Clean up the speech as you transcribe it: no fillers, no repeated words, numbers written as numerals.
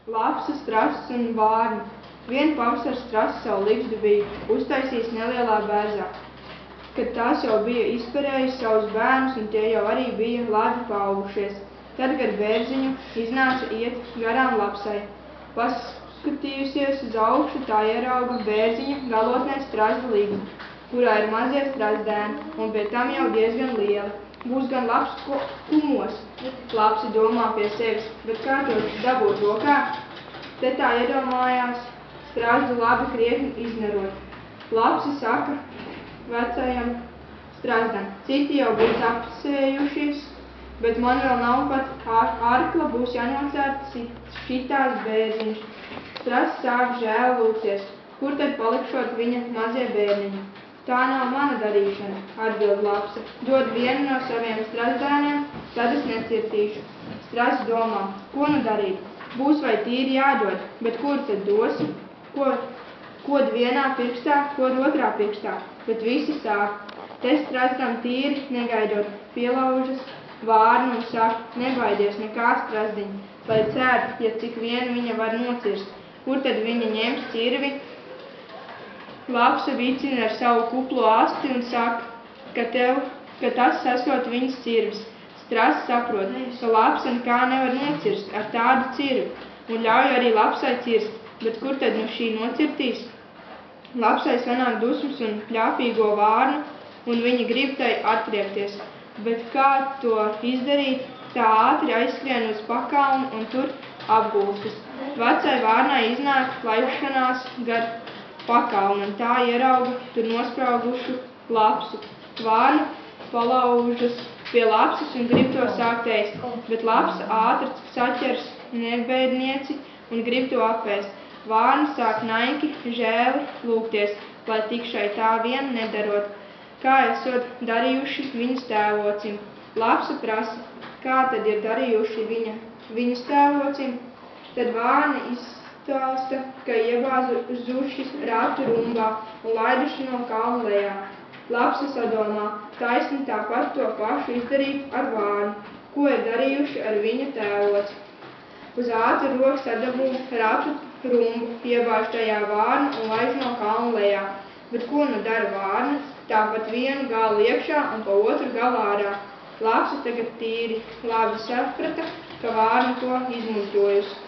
Lapsa, strasts un vārni. Vien pavasars strasts savu ligzdu bija uztaisījis nelielā bērzā, kad tās jau bija izperējis savus bērnus un tie jau arī bija labi paaugušies. Tad gar bērziņu iznāca iet garām lapsai. Paskatījusies uz augšu, tā ierauga bērziņa galotnē strazda ligzdu, kurā ir mazie strazdēni, un pie tam jau diezgan lieli. Būs gan labs kumos, Lapsa domā pie sevis, bet kā to dabūt rokā? Te tā iedomājās strazdu labi krietni iznerot. Lapsa saka vecajam strazdam, citi jau būs apsējušies, bet man vēl nav pat arkla, būs jānocērt šitās bērziņš. Strazds sāk žēl lūgties, kur tad palikšot viņa mazie bērniņi. Tā nav mana darīšana, atbild Lapsa. Dod vienu no saviem strazdēniem, tad es necirtīšu. Strazds domā, ko nu darīt? Būs vai tīri jādod, bet kur tad dosi? Kod vienā pirkstā, kod otrā pirkstā, bet visi sāk. Te strazdam tīri, negaidot, pielaužas vārnu un saka, nebaidies nekā strazdiņa, lai cēr, ja cik vien viņa var nocirst. Kur tad viņa ņems cirvi? Lapsa vicina ar savu kuplo asti un saka, ka tas sasot viņas cirvis. Strazds saprot, ka Lapsa nekā nevar nocirst ar tādu cirvi, un ļauj arī Lapsai cirst, bet kur tad nu šī nocirtīs? Lapsai sanāk dusmas un pļāpīgo vārnu, un viņa grib tai atriepties, bet kā to izdarīt, tā ātri aizskrien uz pakalnu un tur apgulstas. Vecai vārnai iznāk laišanās gar pakalnu, un tā ierauga tur nospraugušu Lapsu. Vārna palaužas pie Lapsas un grib to sākt ēst, bet Lapsa ātri saķers nebēdnieci un grib to apēst. Vārna sāk naiki žēli lūgties, lai tik šai tā vien nedarot, kā esot darījuši viņas tēvocim. Lapsa prasa, kā tad ir darījuši viņas tēvocim, tad Vārna izstāsta, ka iebāzuši ratu rumbā un laiduši no kalna lejā. Lapsa sadomā, taisni tāpat to pašu izdarīt ar Vārnu, ko ir darījuši ar viņa tēvoci. Uz ātru roku sadabū ratu rumbu, iebāž tajā Vārnu un laiž no kalna lejā. Bet ko nu dara Vārna? Tāpat vienu galu iekšā un pa otru galu ārā. Lapsa tagad tīri labi saprata, ka Vārna to izmuļķojusi.